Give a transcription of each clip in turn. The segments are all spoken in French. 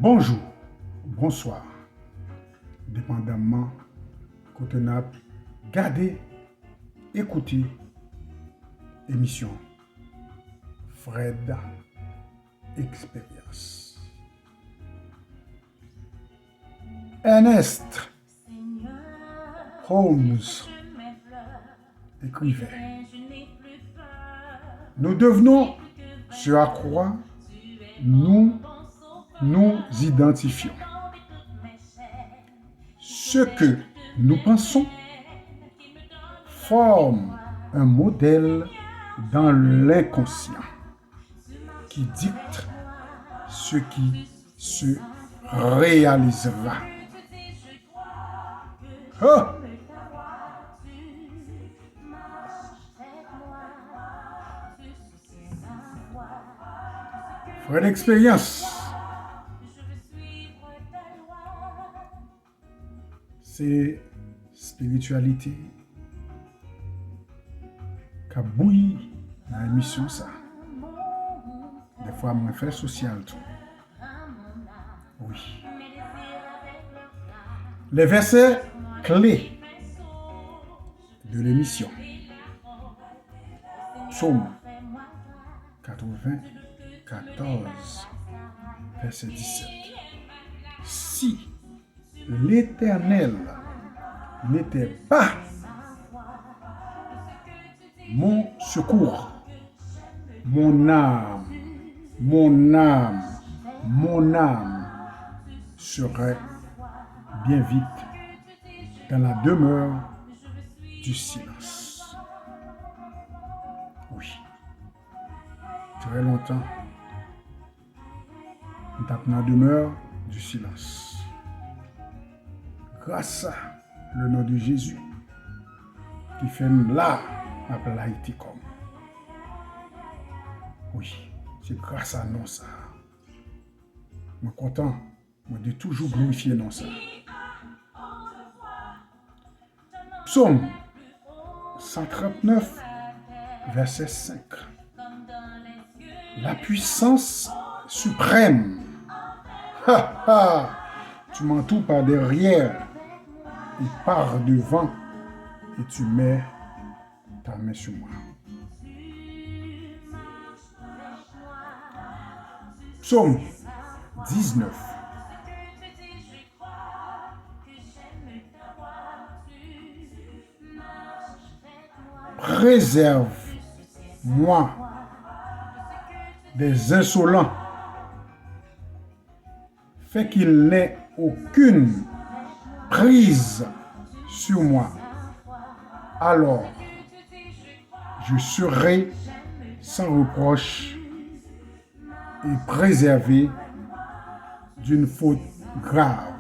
Bonjour, bonsoir, dépendamment quand on a gardé, écouté émission Fred Experience. Ernest Holmes écrivait: nous devenons ce à quoi nous nous identifions. Ce que nous pensons forme un modèle dans l'inconscient qui dicte ce qui se réalisera. Oh! Fred Experience. C'est spiritualité qui a bouilli dans l'émission ça. Des fois, je fais social tout. Oui. Les versets clés de l'émission. Psaume 94, verset 17. Si l'Éternel n'était pas mon secours, mon âme serait bien vite dans la demeure du silence. Oui, très longtemps, nous tapons dans la demeure du silence. Grâce à le nom de Jésus, qui fait là, après Haïti comme. Oui, c'est grâce à nous ça. Je suis content, je dis toujours glorifier non ça. Psaume 139, verset 5. La puissance suprême. Ha ha! Tu m'entoures par derrière et par devant et tu mets ta main sur moi. Psaume 19. Préserve-moi des insolents. Fais qu'il n'ait aucune prise sur moi. Alors, je serai sans reproche et préservé d'une faute grave.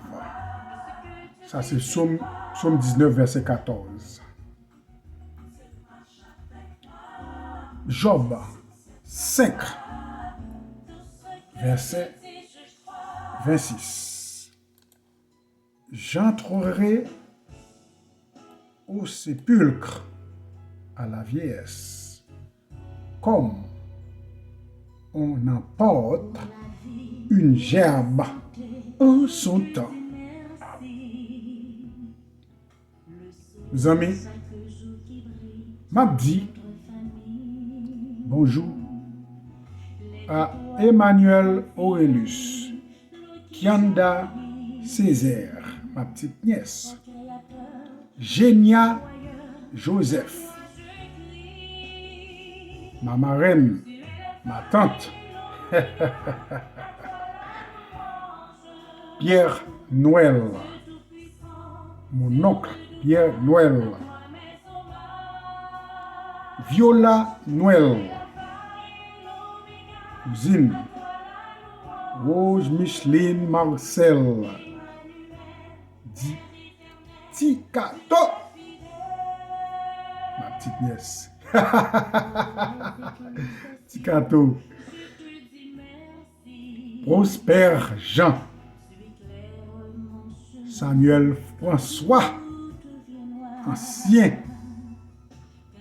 Ça, c'est Psaume 19, verset 14. Job 5, verset 26. J'entrerai au sépulcre à la vieillesse, comme on emporte une gerbe en son temps. Mes amis, m'a dit bonjour à Emmanuel Aurelius, Kianda Césaire, ma petite nièce, Génia Joseph, ma marraine, ma tante, Pierre Noël, mon oncle Pierre Noël, Viola Noël, cousine, Rose Micheline Marcel, Tikato, ma petite nièce, Tikato, Prosper Jean, Samuel François, ancien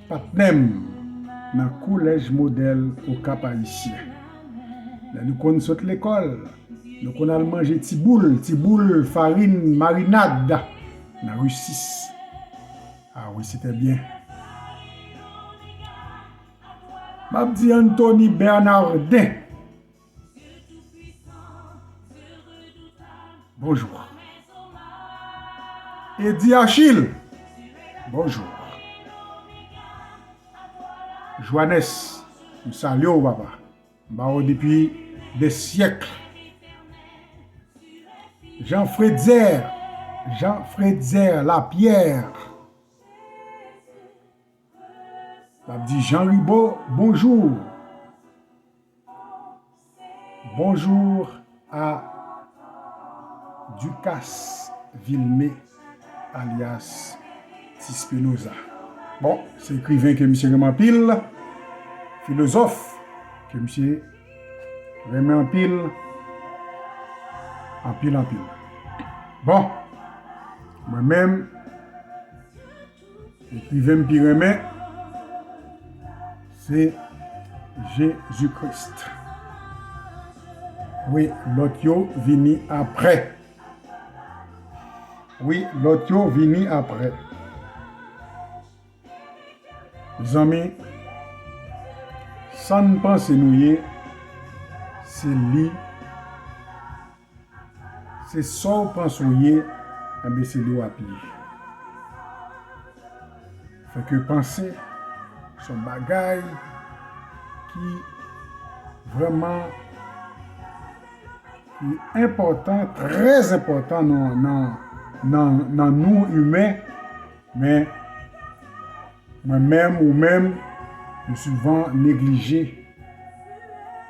patnem dans le collège modèle au Cap Haïtien. Là, nous connaissons l'école, Donc on a mangé ti boule, farine, marinade dans la rue 6. Ah oui, c'était bien. M'a dit Anthony Bernardin. Bonjour. Eddie Achille. Bonjour. Johannes. Nous saluons, papa. Depuis des siècles. Jean-Frédzer Lapierre. Ça dit Jean Ribot, bonjour. Bonjour à Ducasse Villemé, alias Tispinoza. Bon, c'est écrivain que M. Raymond Pile, philosophe que M. Raymond Pile, en pile. Bon, moi-même, écrivain Pyrémée, c'est Jésus-Christ. Oui, l'autre yo vini après. Oui, l'autre yo vini après. Les amis, sans ne penser nous, c'est lui. C'est sans penser nous, c'est lui à pied. Fait que penser, son bagage qui est important, très important dans nous humains, mais moi-même ou même, je suis souvent négligé.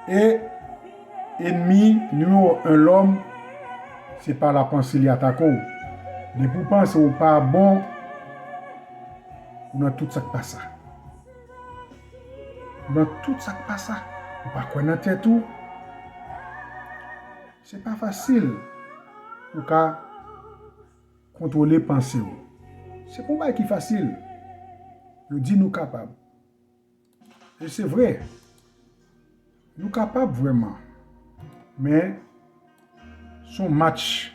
Et ennemi numéro un l'homme, c'est pas la pensée qui attaque. Mais pour penser au pas bon, on a tout ça qui passe. Dans tout ça qui passe, on ne peut pas connaître tout. Ce n'est pas facile pour contrôler pensée. C'est pour moi qui est facile. Je dis nous capables. Et c'est vrai. Nous capables vraiment. Mais son match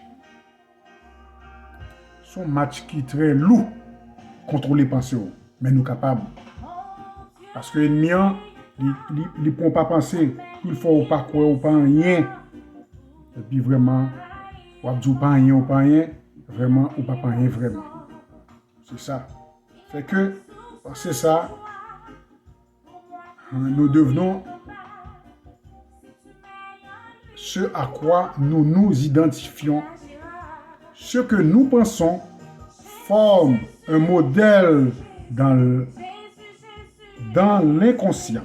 qui est très lourd, contrôler pensée. Mais nous capables. Parce que l'ennemi, il ne peut pas penser qu'il faut pas croire ou pas rien. Et puis vraiment, ou pas rien, vraiment, ou pas rien vraiment. C'est ça. C'est que, c'est ça, nous devenons ce à quoi nous nous identifions. Ce que nous pensons forme un modèle dans l'inconscient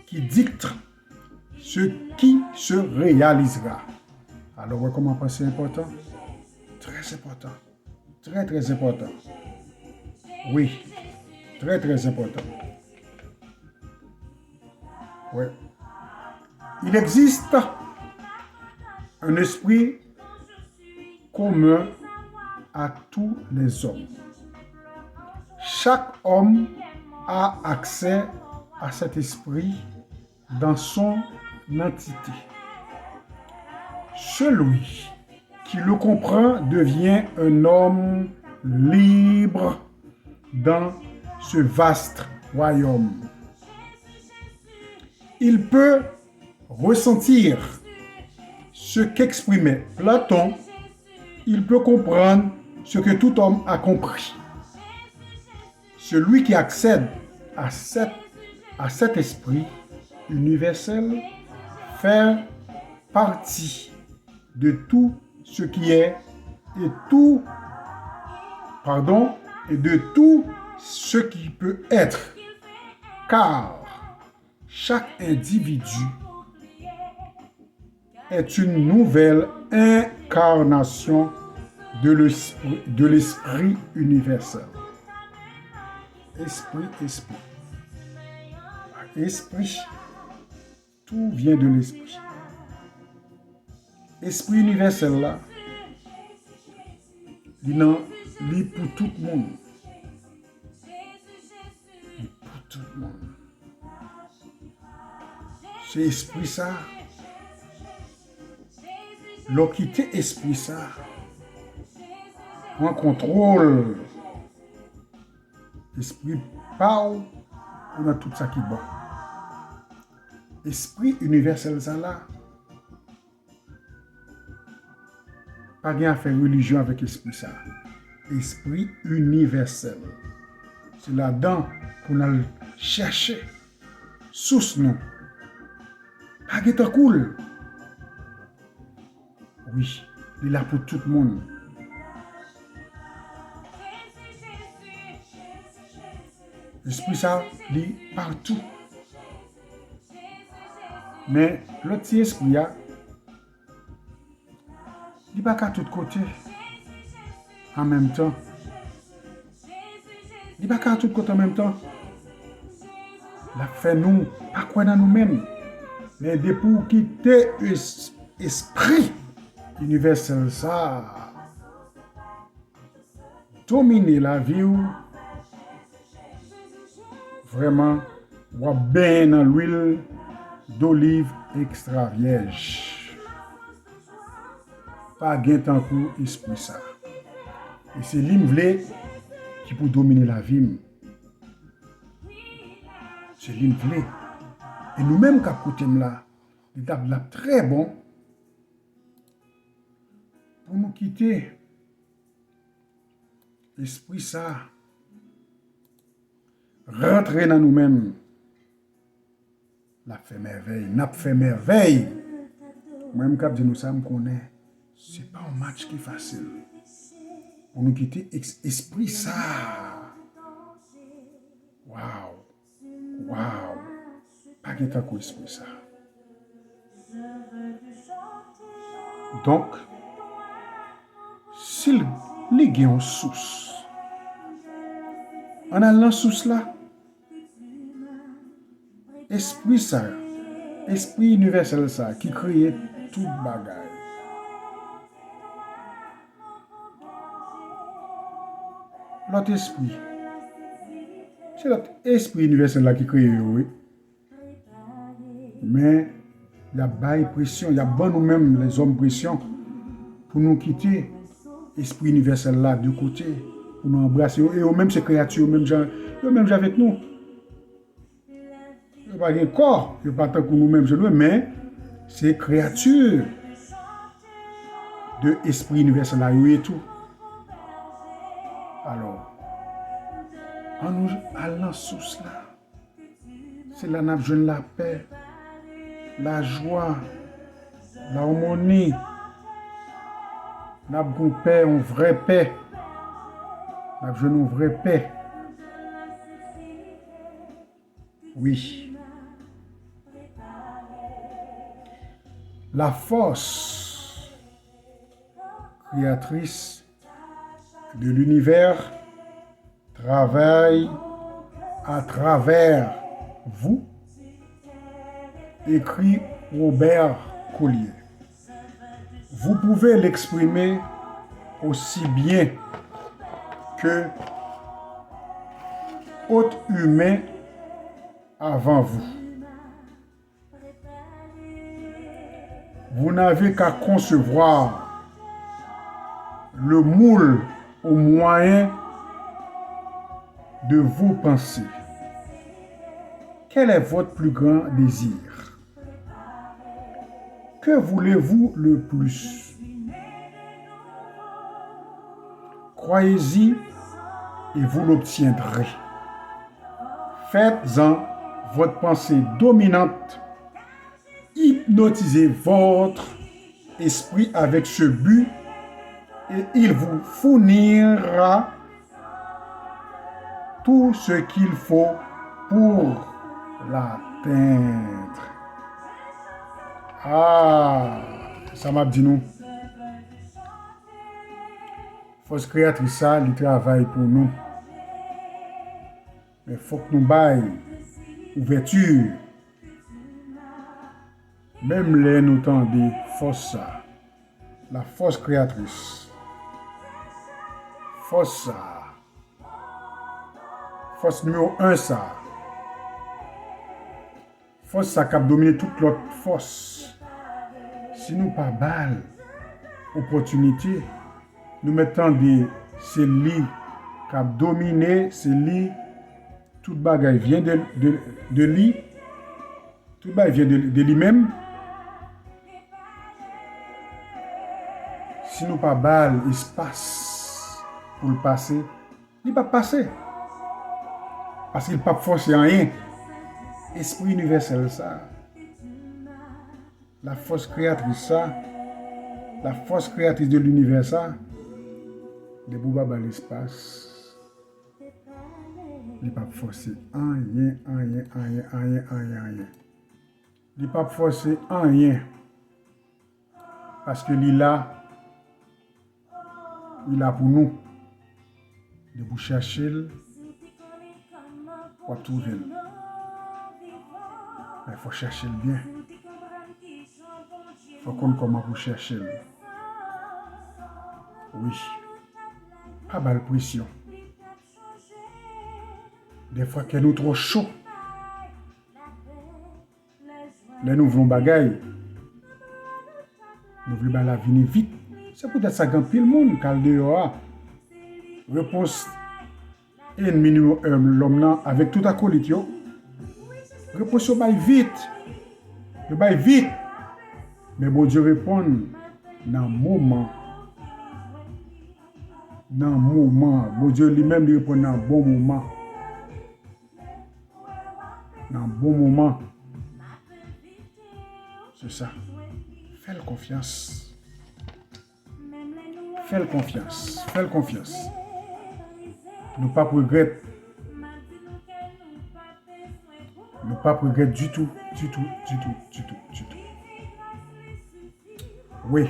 qui dicte ce qui se réalisera. Alors, comment penser important? Très important. Très, très important. Oui, très, très important. Oui. Il existe un esprit commun à tous les hommes. Chaque homme a accès à cet esprit dans son entité. Celui qui le comprend devient un homme libre dans ce vaste royaume. Il peut ressentir ce qu'exprimait Platon. Il peut comprendre ce que tout homme a compris. Celui qui accède à cet esprit universel fait partie de tout ce qui est et de tout ce qui peut être. Car chaque individu est une nouvelle incarnation de l'esprit universel. Esprit. Tout vient de l'esprit. Esprit universel là, il est pour tout le monde. Pour tout le monde. C'est esprit ça L'on quitte esprit ça. Prend contrôle. Esprit parle. On a tout ça qui est bon. Esprit universel ça là. Pas rien à faire religion avec esprit ça. Esprit universel. C'est là-dedans qu'on a cherché. Source nous. Pas guetta cool. Oui, il est là pour tout le monde. L'esprit ça, il est partout. Mais le petit esprit, il n'est pas qu'à tous côtés. En même temps. Il n'est pas qu'à tous côtés en même temps. La fait nous, pas quoi dans nous-mêmes. Mais de pour quitter l'esprit universel, ça, dominer la vie, vraiment, ou bien dans l'huile d'olive extra vierge. Pas gain tant que esprit ça. Et c'est l'imvlé qui peut dominer la vie. C'est l'imvlé. Et nous-mêmes, qui côté là, l'étape là très bon pour nous quitter. L'esprit ça, rentrer dans nous-mêmes. N'a fait merveille, n'a fait merveille. Moi-même, quand je dis nous ça, me connaît. C'est pas un match qui est facile. Pour nous quitter, esprit ça. Waouh. Waouh. Pas de temps qu'on esprit ça. Donc, s'il y a une source, en allant source là, esprit ça, esprit universel ça, qui crée tout bagage. L'autre esprit, c'est l'autre esprit universel là qui crée, oui. Mais il y a bail pression, il y a bon nous-mêmes les hommes pression pour nous quitter l'esprit universel là de côté, pour nous embrasser. Et eux-mêmes ces créatures, eux-mêmes avec nous. Il n'y a pas de corps, il n'y a pas tant que nous-mêmes, mais c'est créatures de l'esprit universel là et tout. Alors, en nous allant sous cela, c'est là que nous la paix, la joie, l'harmonie. Nous avons paix, une vraie paix. Nous avons une vraie paix. Oui. La force créatrice de l'univers travaille à travers vous, écrit Robert Collier. Vous pouvez l'exprimer aussi bien que autres humains avant vous. Vous n'avez qu'à concevoir le moule au moyen de vos pensées. Quel est votre plus grand désir? Que voulez-vous le plus? Croyez-y et vous l'obtiendrez. Faites-en votre pensée dominante. Hypnotisez votre esprit avec ce but et il vous fournira tout ce qu'il faut pour l'atteindre. Ah, ça m'a dit nous. Force créatrice, ça, il travaille pour nous. Mais il faut que nous baillons ouverture. Même les nous tendez force ça. La force créatrice. Force ça. Force numéro 1 ça. Force ça qui a dominé toute l'autre force. Si nous pas balle, opportunité, nous mettons des c'est lui qui a dominé, c'est lui, tout bagaille vient de lui, tout bagaille vient de lui-même. Si nous pas bal espace pour le passer, il va passer. Parce qu'il ne pas forcer rien. Esprit universel ça. La force créatrice ça. La force créatrice de l'univers ça. De bouba dans l'espace. Il ne pas forcer rien. Il ne pas forcer rien. Parce que il a pour nous. De vous chercher, pour trouver. Mais il faut chercher le bien. Il faut connaître comment vous chercher. Oui. Pas mal pression. Des fois que nous trop chaud. Là nous voulons bagaille. Nous voulons la venir vite. C'est peut-être ça quand pile monde cal dehors. Réponse l'homme avec tout acolyte yo. Réponse yo bail vite. Yo bail vite. Mais bon Dieu répond dans moment. Dans moment. Bon Dieu lui-même lui répond dans bon moment. Dans bon moment. C'est ça. Fais-le confiance. Fais-le confiance. Fais-le confiance. Ne pas regretter. Ne pas regretter du tout. Du tout. Oui.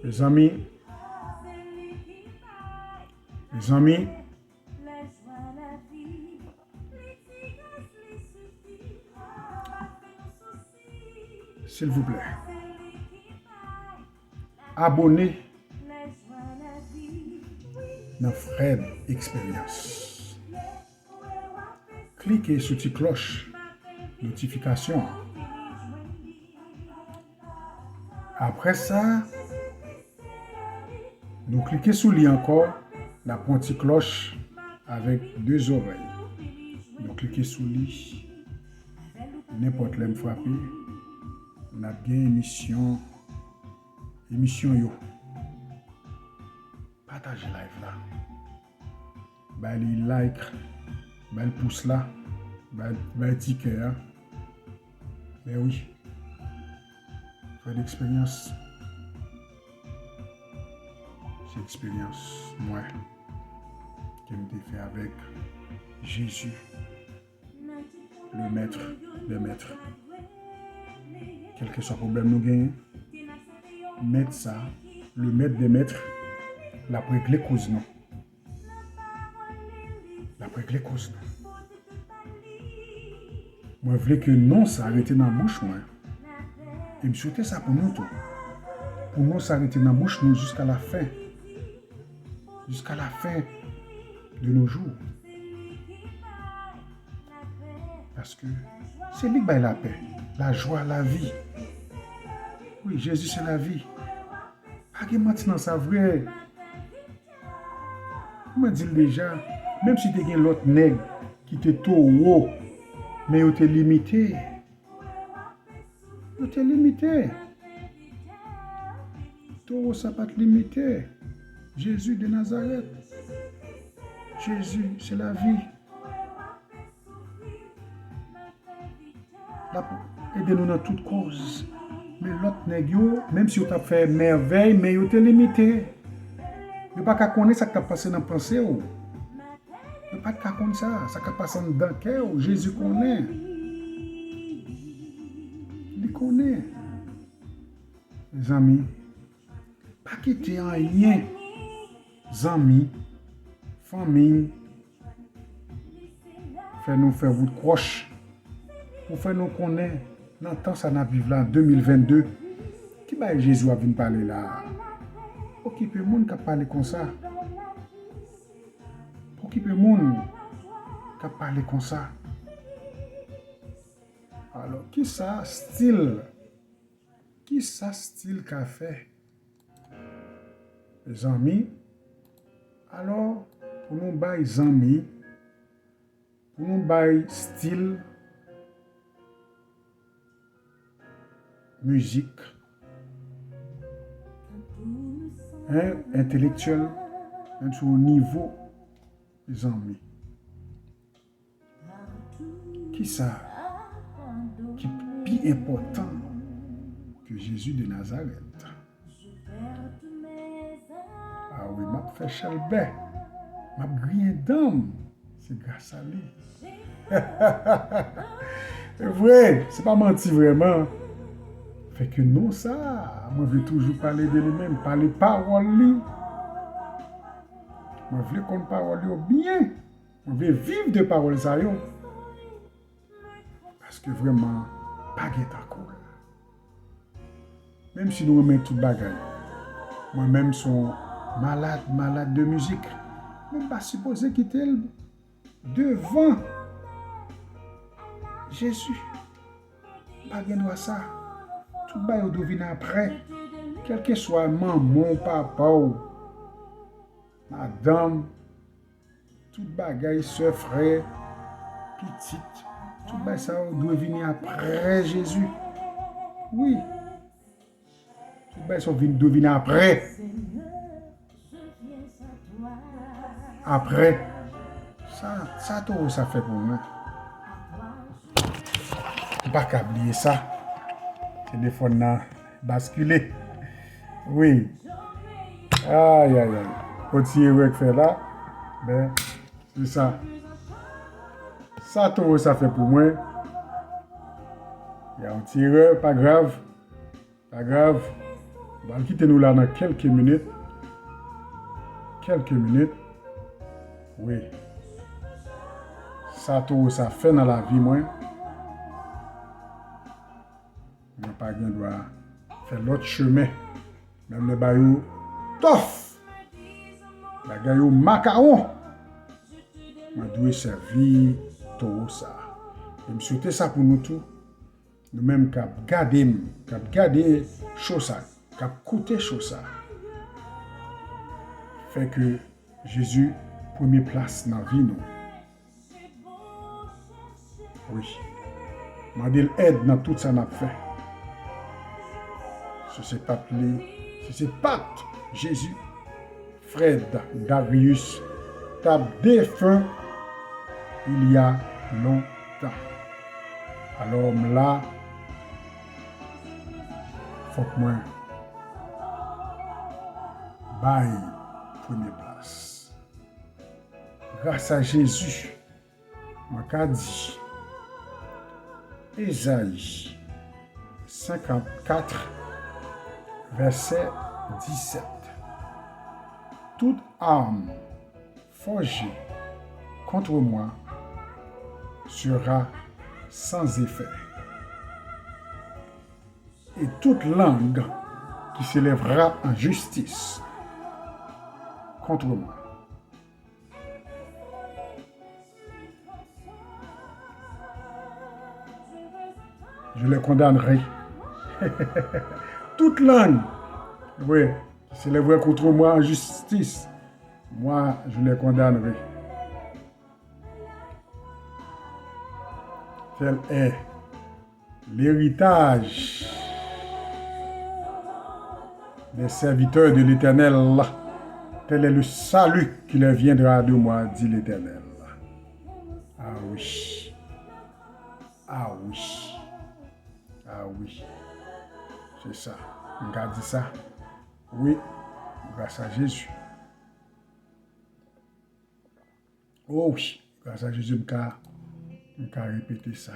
Les amis. S'il vous plaît. Abonnez dans Fred Expérience. Cliquez sur la cloche notification. Après ça, nous cliquez sur lui encore la petite cloche avec deux oreilles. Nous cliquez sur lui. N'importe l'aime frapper. On a bien émission yo. Partagez live là. Bah les like, bah le pouce là, bah le ticket. Mais oui. Faire l'expérience. C'est l'expérience, moi, que je fait avec Jésus, le maître des maîtres. Quel que soit le problème nous gagnons, mettre ça, le maître des maîtres, la régler cause non. La régler cause non. Moi, je voulais que non s'arrête dans la bouche, moi. Et je souhaitais ça pour nous tous. Pour nous s'arrêter dans la bouche nous jusqu'à la fin. Jusqu'à la fin de nos jours. Parce que c'est lui qui a la paix, la joie, la vie. Oui, Jésus c'est la vie. Pas que maintenant ça vrai. Je dis déjà, même si tu as l'autre nègre qui te trop haut, mais il te limité. Il te limité. Tout ça pas te limiter. Jésus de Nazareth. Jésus, c'est la vie. Aidez-nous dans toute cause. Mais l'autre nègre, même si vous avez fait merveille, mais vous êtes limité. Vous n'avez pas qu'à connaître ce qui a passé dans la pensée. Vous n'avez pas qu'à connaître ça. Ça qui a passé dans le cœur. Jésus connaît. Il connaît. Les amis, pas quitter rien. Amis, famille, faire vous croche. Pour faire nous connaître. Dans le temps, ça n'a vivre là en 2022. Qui va Jésus à venir parler là? Pour qui peut le monde qui parle comme ça? Pour qui peut le monde qui parle comme ça? Alors, qui ça style? Qui ça style qu'a fait les amis, alors, pour nous bailler les amis, pour nous bailler style, musique, intellectuel, sur le niveau des amis. Qui ça? Qui est plus important que Jésus de Nazareth? Ah oui, m'a fait chalbet, m'a grillé d'âme, c'est grâce à lui. C'est vrai, c'est pas menti vraiment. Fait que non ça, moi je veux toujours parler de lui-même, parler parole lui. Moi je veux qu'on parole lui bien. Moi je veux vivre de parole ça yo. Parce que vraiment, pas guet encore. Même si nous remettons tout bagaille. Moi-même sont malade de musique. Même pas supposé quitter devant Jésus. Pas guet droit ça. Tout le monde doit venir après. Quel que soit maman, papa ou madame, tout bagaille, soeur, frère, petite, tout bagaille ça doit venir après Jésus. Oui. Tout bagaille ça doit venir après. Après. Ça tout ça fait pour moi. Pas qu'à oublier ça. Téléphone a basculé. Oui. Aïe. Continuez à faire là. Ben, c'est ça. Ça, tout ça fait pour moi. Il y a un tireur, pas grave. Pas grave. On va quitter nous là dans quelques minutes. Oui. Ça, tout ça fait dans la vie, moi. Je n'ai pas bien doit faire l'autre chemin. Même le bayou, tof! La gaillou macaron. Je dois servir tout ça. Et je souhaite ça pour nous tous. Nous-mêmes, qui garder chose ça, qui coûter chose ça. Fait que Jésus, première place dans la vie, nous. Oui. Je dis l'aide dans tout ça qu'on a fait. Si c'est pas Jésus, Fred Darius, t'a défunt il y a longtemps. Alors là, faut que moi baille première place. Grâce à Jésus, moi qu'a dit Ésaïe 54 verset 17. Toute arme forgée contre moi sera sans effet. Et toute langue qui s'élèvera en justice contre moi. Je le condamnerai. Toute langue, oui, qui s'élèverait contre moi en justice, moi, je les condamnerai. Tel est l'héritage des serviteurs de l'Éternel. Tel est le salut qui leur viendra de moi, dit l'Éternel. Ah oui. Ah oui. Ah oui. C'est ça. On a dit ça. Oui. Grâce à Jésus. Oh oui. Grâce à Jésus, on a répété ça.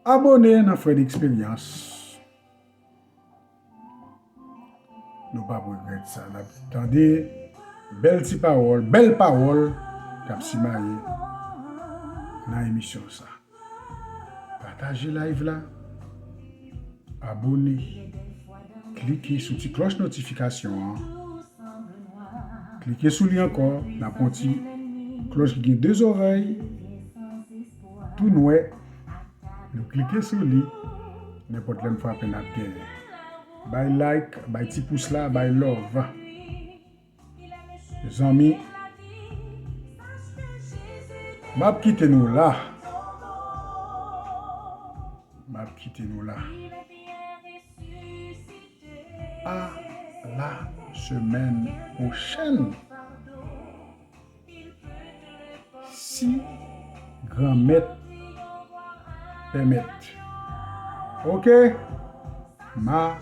Abonnez dans Fred Expérience. Nous ne pas regretter ça. Attendez, belle parole, comme si marié dans l'émission ça. Partagez live là. Abonnez. Cliquez sur la cloche notification. Cliquez sur lui encore. La petite cloche qui a deux oreilles. Tout noir. Nous cliquez sur lui. N'importe quelle fois qu'on a gagné. by like, by petit pouce là, by love. Les amis, m'a quitté nous là. M'a quitté nous là. À la semaine prochaine. Si grand-mère permet. Ok? Ma